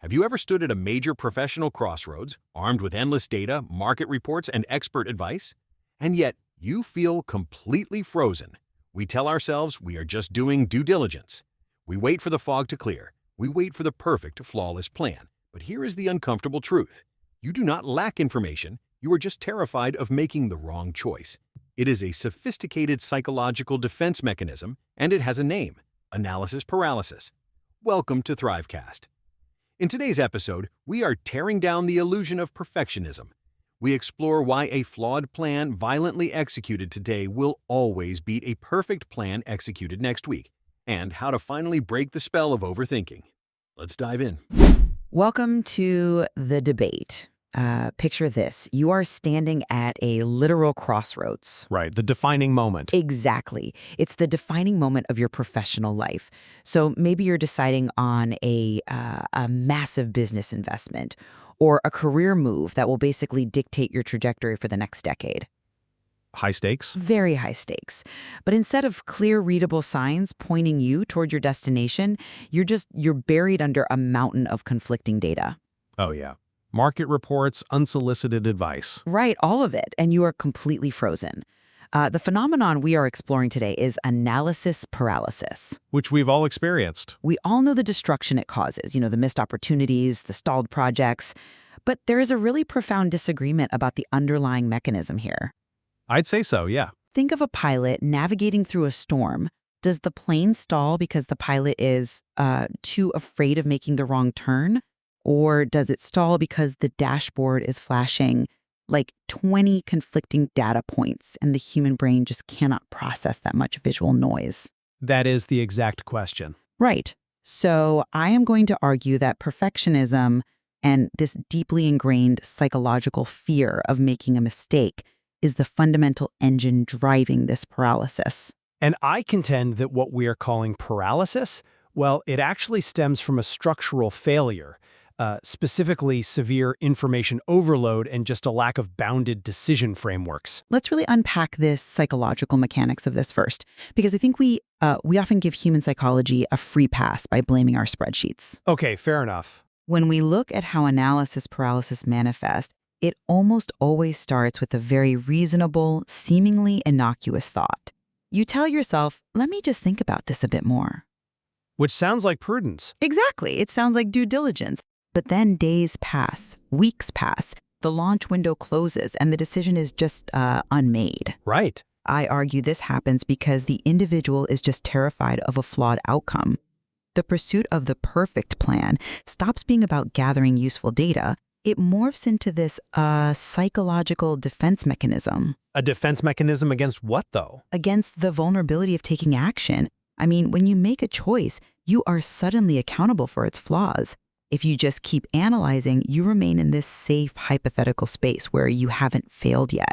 Have you ever stood at a major professional crossroads, armed with endless data, market reports, and expert advice? And yet, you feel completely frozen. We tell ourselves we are just doing due diligence. We wait for the fog to clear. We wait for the perfect, flawless plan. But here is the uncomfortable truth. You do not lack information. You are just terrified of making the wrong choice. It is a sophisticated psychological defense mechanism, and it has a name: analysis paralysis. Welcome to ThriveCast. In today's episode, we are tearing down the illusion of perfectionism. We explore why a flawed plan violently executed today will always beat a perfect plan executed next week, and how to finally break the spell of overthinking. Let's dive in. Welcome to the debate. Picture this. You are standing at a literal crossroads. Right, the defining moment. Exactly. It's the defining moment of your professional life. So maybe you're deciding on a massive business investment or a career move that will basically dictate your trajectory for the next decade. High stakes? Very high stakes. But instead of clear, readable signs pointing you toward your destination, you're buried under a mountain of conflicting data. Oh, yeah. Market reports, unsolicited advice. Right, all of it, and you are completely frozen. The phenomenon we are exploring today is analysis paralysis. Which we've all experienced. We all know the destruction it causes, the missed opportunities, the stalled projects. But there is a really profound disagreement about the underlying mechanism here. I'd say so, yeah. Think of a pilot navigating through a storm. Does the plane stall because the pilot is too afraid of making the wrong turn? Or does it stall because the dashboard is flashing like 20 conflicting data points and the human brain just cannot process that much visual noise? That is the exact question. Right. So I am going to argue that perfectionism and this deeply ingrained psychological fear of making a mistake is the fundamental engine driving this paralysis. And I contend that what we are calling paralysis, well, it actually stems from a structural failure. Specifically severe information overload and just a lack of bounded decision frameworks. Let's really unpack this psychological mechanics of this first, because I think we often give human psychology a free pass by blaming our spreadsheets. Okay, fair enough. When we look at how analysis paralysis manifests, it almost always starts with a very reasonable, seemingly innocuous thought. You tell yourself, let me just think about this a bit more. Which sounds like prudence. Exactly. It sounds like due diligence. But then days pass, weeks pass, the launch window closes, and the decision is just unmade. Right. I argue this happens because the individual is just terrified of a flawed outcome. The pursuit of the perfect plan stops being about gathering useful data. It morphs into this psychological defense mechanism. A defense mechanism against what, though? Against the vulnerability of taking action. I mean, when you make a choice, you are suddenly accountable for its flaws. If you just keep analyzing, you remain in this safe hypothetical space where you haven't failed yet.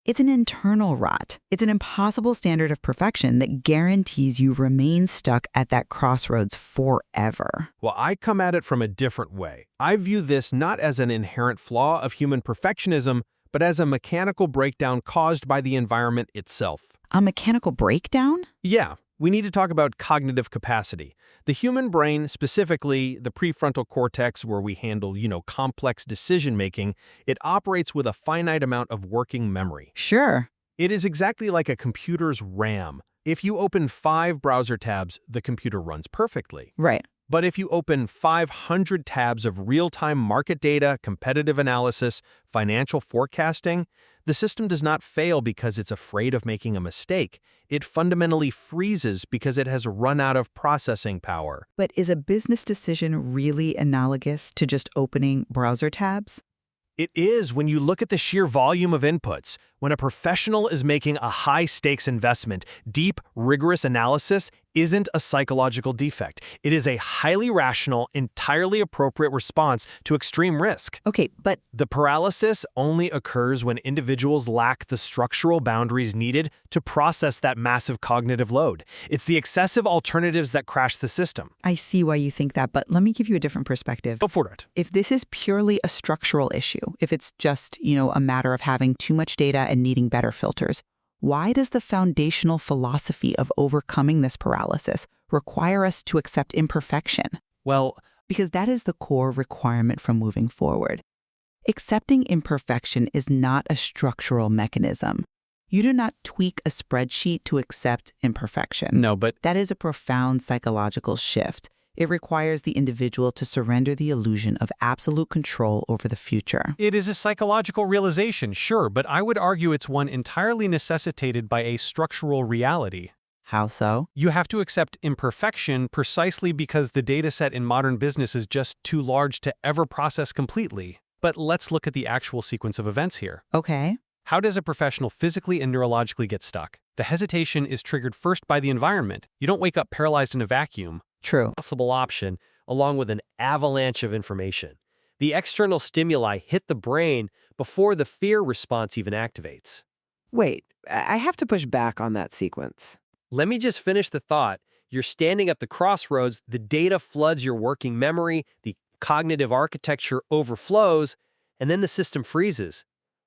It's an internal rot. It's an impossible standard of perfection that guarantees you remain stuck at that crossroads forever. Well, I come at it from a different way. I view this not as an inherent flaw of human perfectionism, but as a mechanical breakdown caused by the environment itself. A mechanical breakdown? Yeah. We need to talk about cognitive capacity. The human brain, specifically the prefrontal cortex where we handle, complex decision-making, it operates with a finite amount of working memory. Sure. It is exactly like a computer's RAM. If you open 5 browser tabs, the computer runs perfectly. Right. But if you open 500 tabs of real-time market data, competitive analysis, financial forecasting, the system does not fail because it's afraid of making a mistake. It fundamentally freezes because it has run out of processing power. But is a business decision really analogous to just opening browser tabs? It is when you look at the sheer volume of inputs. When a professional is making a high-stakes investment, deep, rigorous analysis isn't a psychological defect. It is a highly rational, entirely appropriate response to extreme risk. Okay, but The paralysis only occurs when individuals lack the structural boundaries needed to process that massive cognitive load. It's the excessive alternatives that crash the system. I see why you think that, but let me give you a different perspective. Go for it. If this is purely a structural issue, if it's just, a matter of having too much data and needing better filters, why does the foundational philosophy of overcoming this paralysis require us to accept imperfection? Well, because that is the core requirement for moving forward. Accepting imperfection is not a structural mechanism. You do not tweak a spreadsheet to accept imperfection. No, but That is a profound psychological shift. It requires the individual to surrender the illusion of absolute control over the future. it is a psychological realization, sure, but I would argue it's one entirely necessitated by a structural reality. How so? You have to accept imperfection precisely because the data set in modern business is just too large to ever process completely. But let's look at the actual sequence of events here. Okay. How does a professional physically and neurologically get stuck? The hesitation is triggered first by the environment. You don't wake up paralyzed in a vacuum. True. Possible option, along with an avalanche of information. The external stimuli hit the brain before the fear response even activates. Wait, I have to push back on that sequence. Let me just finish the thought. You're standing at the crossroads, the data floods your working memory, the cognitive architecture overflows, and then the system freezes.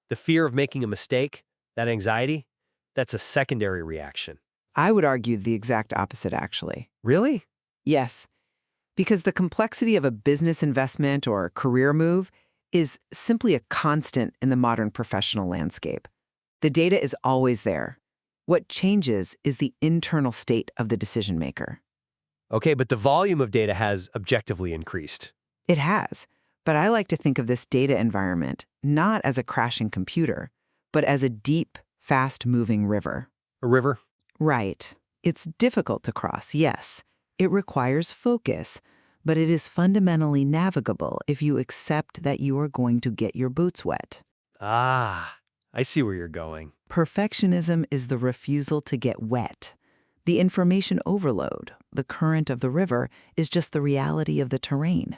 The fear of making a mistake, that anxiety, that's a secondary reaction. I would argue the exact opposite, actually. Really? Yes, because the complexity of a business investment or career move is simply a constant in the modern professional landscape. The data is always there. What changes is the internal state of the decision maker. Okay, but the volume of data has objectively increased. It has, but I like to think of this data environment not as a crashing computer, but as a deep, fast-moving river. A river? Right. It's difficult to cross, yes. It requires focus, but it is fundamentally navigable if you accept that you are going to get your boots wet. Ah, I see where you're going. Perfectionism is the refusal to get wet. The information overload, the current of the river, is just the reality of the terrain.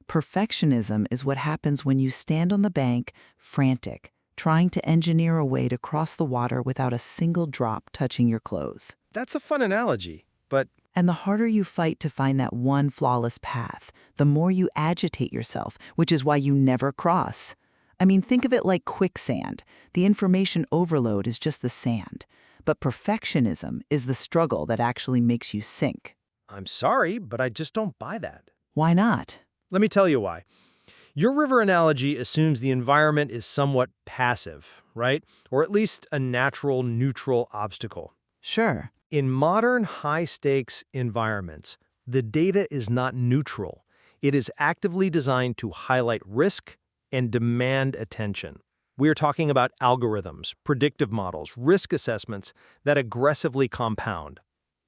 Perfectionism is what happens when you stand on the bank, frantic, trying to engineer a way to cross the water without a single drop touching your clothes. That's a fun analogy, but And the harder you fight to find that one flawless path, the more you agitate yourself, which is why you never cross. I mean, think of it like quicksand. The information overload is just the sand. But perfectionism is the struggle that actually makes you sink. I'm sorry, but I just don't buy that. Why not? Let me tell you why. Your river analogy assumes the environment is somewhat passive, right? Or at least a natural, neutral obstacle. Sure. In modern high-stakes environments, the data is not neutral. It is actively designed to highlight risk and demand attention. We are talking about algorithms, predictive models, risk assessments that aggressively compound.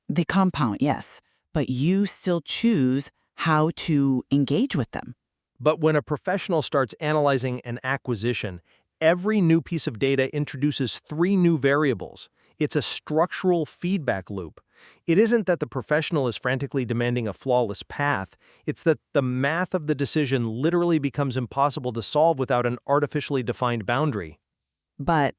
They compound, yes, but you still choose how to engage with them. But when a professional starts analyzing an acquisition, every new piece of data introduces 3 new variables. It's a structural feedback loop. It isn't that the professional is frantically demanding a flawless path. It's that the math of the decision literally becomes impossible to solve without an artificially defined boundary. But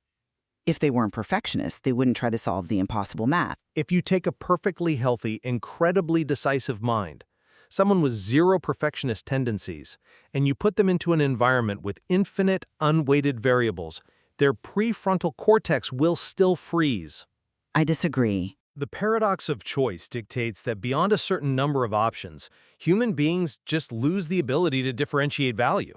if they weren't perfectionists, they wouldn't try to solve the impossible math. If you take a perfectly healthy, incredibly decisive mind, someone with 0 perfectionist tendencies, and you put them into an environment with infinite, unweighted variables, their prefrontal cortex will still freeze. I disagree. The paradox of choice dictates that beyond a certain number of options, human beings just lose the ability to differentiate value.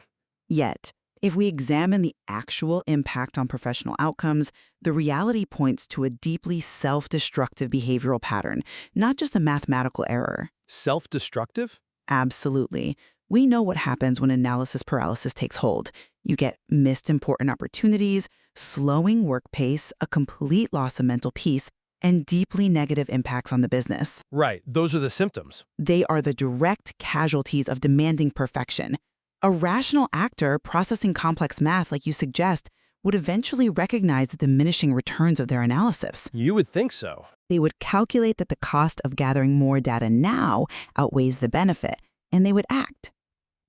Yet, if we examine the actual impact on professional outcomes, the reality points to a deeply self-destructive behavioral pattern, not just a mathematical error. Self-destructive? Absolutely. We know what happens when analysis paralysis takes hold. You get missed important opportunities, slowing work pace, a complete loss of mental peace, and deeply negative impacts on the business. Right, those are the symptoms. They are the direct casualties of demanding perfection. A rational actor processing complex math, like you suggest, would eventually recognize the diminishing returns of their analysis. You would think so. They would calculate that the cost of gathering more data now outweighs the benefit, and they would act.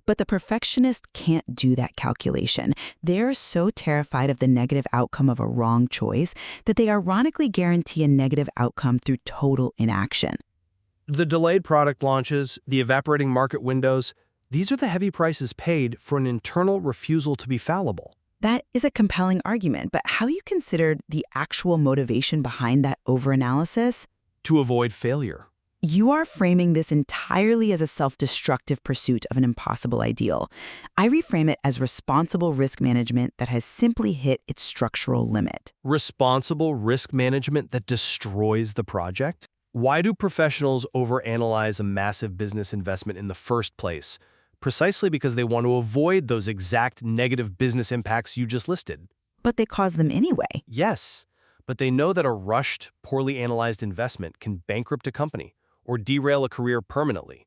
But the perfectionist can't do that calculation. They're so terrified of the negative outcome of a wrong choice that they ironically guarantee a negative outcome through total inaction. The delayed product launches, the evaporating market windows, these are the heavy prices paid for an internal refusal to be fallible. That is a compelling argument, but have you considered the actual motivation behind that overanalysis? To avoid failure. You are framing this entirely as a self-destructive pursuit of an impossible ideal. I reframe it as responsible risk management that has simply hit its structural limit. Responsible risk management that destroys the project? Why do professionals overanalyze a massive business investment in the first place? Precisely because they want to avoid those exact negative business impacts you just listed. But they cause them anyway. Yes, but they know that a rushed, poorly analyzed investment can bankrupt a company or derail a career permanently.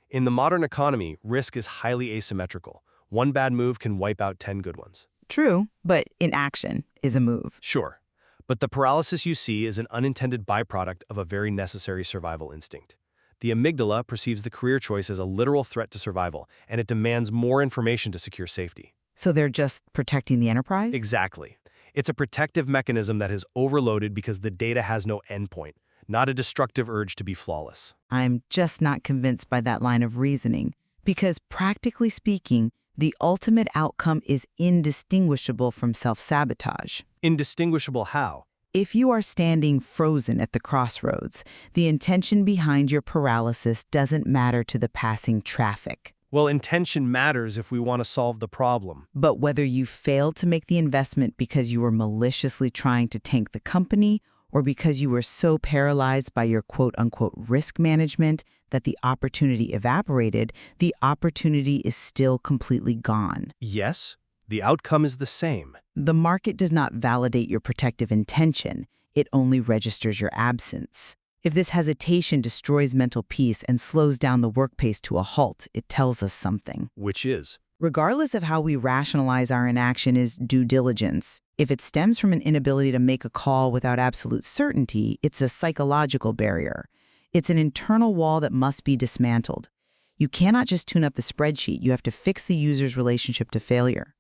In the modern economy, risk is highly asymmetrical. One bad move can wipe out 10 good ones. True, but inaction is a move. Sure, but the paralysis you see is an unintended byproduct of a very necessary survival instinct. The amygdala perceives the career choice as a literal threat to survival, and it demands more information to secure safety. So they're just protecting the enterprise? Exactly. It's a protective mechanism that is overloaded because the data has no endpoint, not a destructive urge to be flawless. I'm just not convinced by that line of reasoning, because practically speaking, the ultimate outcome is indistinguishable from self-sabotage. Indistinguishable how? If you are standing frozen at the crossroads, the intention behind your paralysis doesn't matter to the passing traffic. Well, intention matters if we want to solve the problem. But whether you failed to make the investment because you were maliciously trying to tank the company or because you were so paralyzed by your quote-unquote risk management that the opportunity evaporated, the opportunity is still completely gone. Yes, the outcome is the same. The market does not validate your protective intention. It only registers your absence. If this hesitation destroys mental peace and slows down the work pace to a halt, it tells us something. Which is? Regardless of how we rationalize our inaction is due diligence. If it stems from an inability to make a call without absolute certainty, it's a psychological barrier. It's an internal wall that must be dismantled. You cannot just tune up the spreadsheet. You have to fix the user's relationship to failure.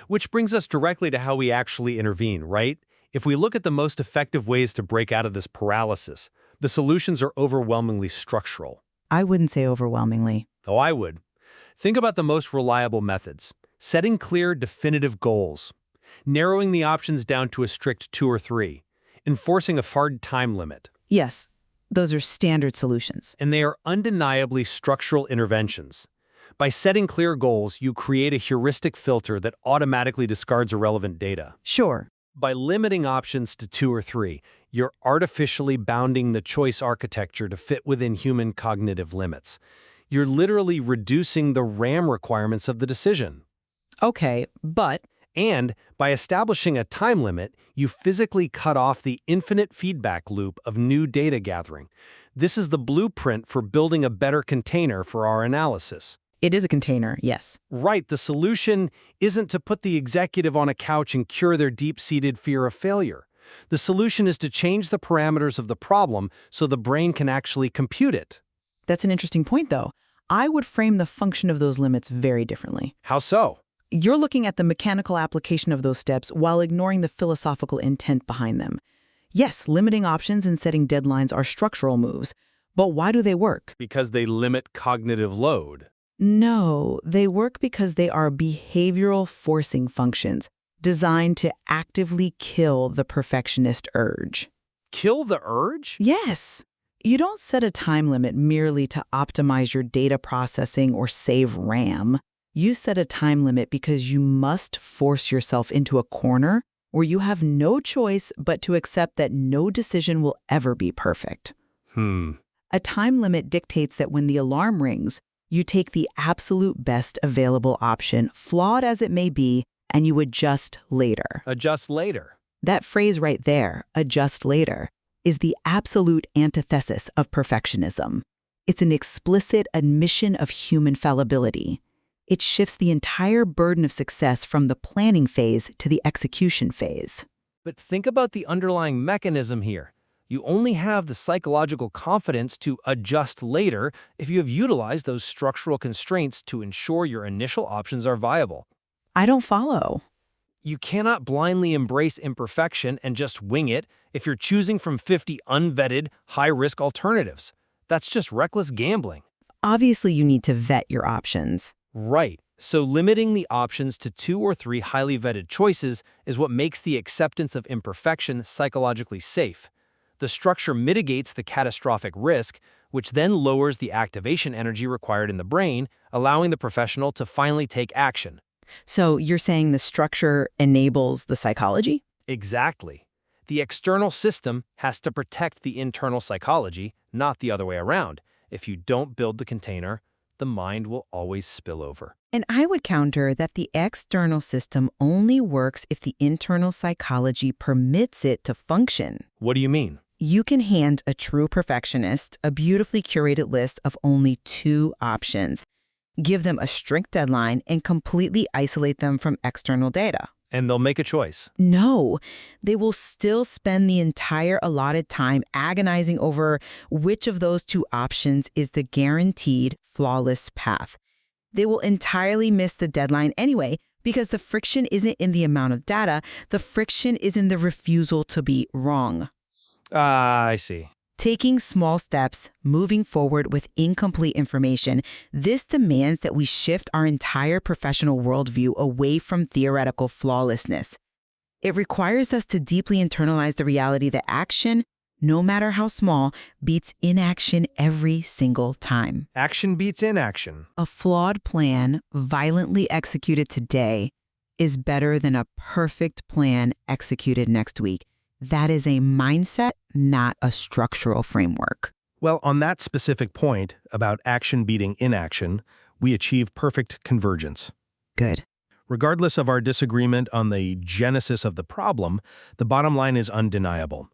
Which brings us directly to how we actually intervene, right? If we look at the most effective ways to break out of this paralysis, the solutions are overwhelmingly structural. I wouldn't say overwhelmingly. Oh, I would. Think about the most reliable methods. Setting clear, definitive goals. Narrowing the options down to a strict 2 or 3. Enforcing a hard time limit. Yes, those are standard solutions. And they are undeniably structural interventions. By setting clear goals, you create a heuristic filter that automatically discards irrelevant data. Sure. By limiting options to 2 or 3, you're artificially bounding the choice architecture to fit within human cognitive limits. You're literally reducing the RAM requirements of the decision. Okay, but... And by establishing a time limit, you physically cut off the infinite feedback loop of new data gathering. This is the blueprint for building a better container for our analysis. It is a container, yes. Right, the solution isn't to put the executive on a couch and cure their deep-seated fear of failure. The solution is to change the parameters of the problem so the brain can actually compute it. That's an interesting point, though. I would frame the function of those limits very differently. How so? You're looking at the mechanical application of those steps while ignoring the philosophical intent behind them. Yes, limiting options and setting deadlines are structural moves, but why do they work? Because they limit cognitive load. No, they work because they are behavioral forcing functions designed to actively kill the perfectionist urge. Kill the urge? Yes. You don't set a time limit merely to optimize your data processing or save RAM. You set a time limit because you must force yourself into a corner where you have no choice but to accept that no decision will ever be perfect. A time limit dictates that when the alarm rings, you take the absolute best available option, flawed as it may be, and you adjust later. Adjust later. That phrase right there, adjust later, is the absolute antithesis of perfectionism. It's an explicit admission of human fallibility. It shifts the entire burden of success from the planning phase to the execution phase. But think about the underlying mechanism here. You only have the psychological confidence to adjust later if you have utilized those structural constraints to ensure your initial options are viable. I don't follow. You cannot blindly embrace imperfection and just wing it if you're choosing from 50 unvetted, high-risk alternatives. That's just reckless gambling. Obviously, you need to vet your options. Right. So limiting the options to 2 or 3 highly vetted choices is what makes the acceptance of imperfection psychologically safe. The structure mitigates the catastrophic risk, which then lowers the activation energy required in the brain, allowing the professional to finally take action. So you're saying the structure enables the psychology? Exactly. The external system has to protect the internal psychology, not the other way around. If you don't build the container, the mind will always spill over. And I would counter that the external system only works if the internal psychology permits it to function. What do you mean? You can hand a true perfectionist a beautifully curated list of only 2 options, give them a strict deadline, and completely isolate them from external data. And they'll make a choice. No, they will still spend the entire allotted time agonizing over which of those 2 options is the guaranteed flawless path. They will entirely miss the deadline anyway because the friction isn't in the amount of data, the friction is in the refusal to be wrong. I see. Taking small steps, moving forward with incomplete information, this demands that we shift our entire professional worldview away from theoretical flawlessness. It requires us to deeply internalize the reality that action, no matter how small, beats inaction every single time. Action beats inaction. A flawed plan, violently executed today, is better than a perfect plan executed next week. That is a mindset, not a structural framework. Well, on that specific point about action beating inaction, we achieve perfect convergence. Good. Regardless of our disagreement on the genesis of the problem, the bottom line is undeniable.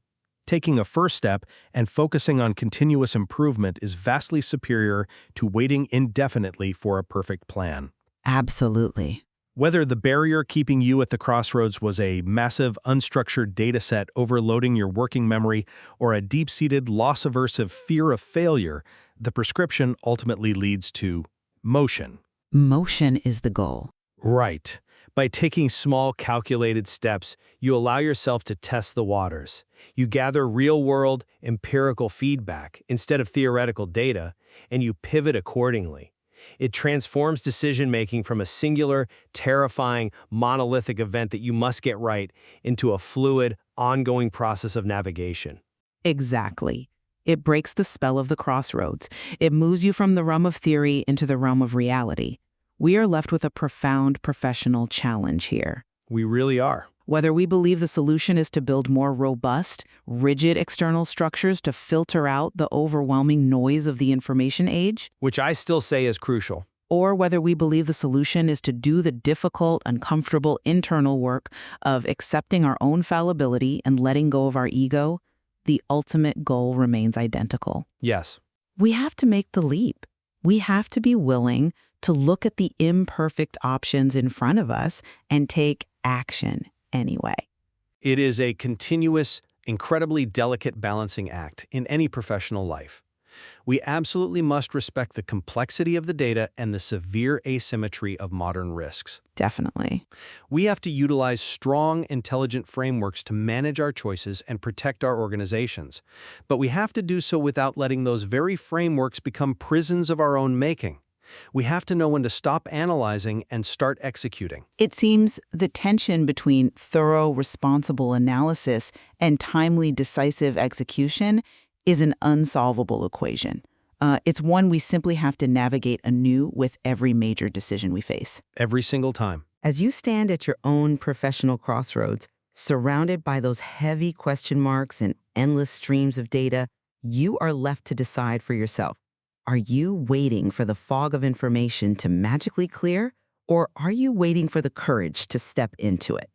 Taking a first step and focusing on continuous improvement is vastly superior to waiting indefinitely for a perfect plan. Absolutely. Whether the barrier keeping you at the crossroads was a massive, unstructured dataset overloading your working memory or a deep-seated, loss-aversive fear of failure, the prescription ultimately leads to motion. Motion is the goal. Right. By taking small, calculated steps, you allow yourself to test the waters. You gather real-world, empirical feedback instead of theoretical data, and you pivot accordingly. It transforms decision-making from a singular, terrifying, monolithic event that you must get right into a fluid, ongoing process of navigation. Exactly. It breaks the spell of the crossroads. It moves you from the realm of theory into the realm of reality. We are left with a profound professional challenge here. We really are. Whether we believe the solution is to build more robust, rigid external structures to filter out the overwhelming noise of the information age, Which I still say is crucial. or whether we believe the solution is to do the difficult, uncomfortable internal work of accepting our own fallibility and letting go of our ego, the ultimate goal remains identical. Yes. We have to make the leap. We have to be willing to look at the imperfect options in front of us and take action anyway. It is a continuous, incredibly delicate balancing act in any professional life. We absolutely must respect the complexity of the data and the severe asymmetry of modern risks. Definitely. We have to utilize strong, intelligent frameworks to manage our choices and protect our organizations. But we have to do so without letting those very frameworks become prisons of our own making. We have to know when to stop analyzing and start executing. It seems the tension between thorough, responsible analysis and timely, decisive execution is an unsolvable equation. It's one we simply have to navigate anew with every major decision we face. Every single time. As you stand at your own professional crossroads, surrounded by those heavy question marks and endless streams of data, you are left to decide for yourself. Are you waiting for the fog of information to magically clear, or are you waiting for the courage to step into it?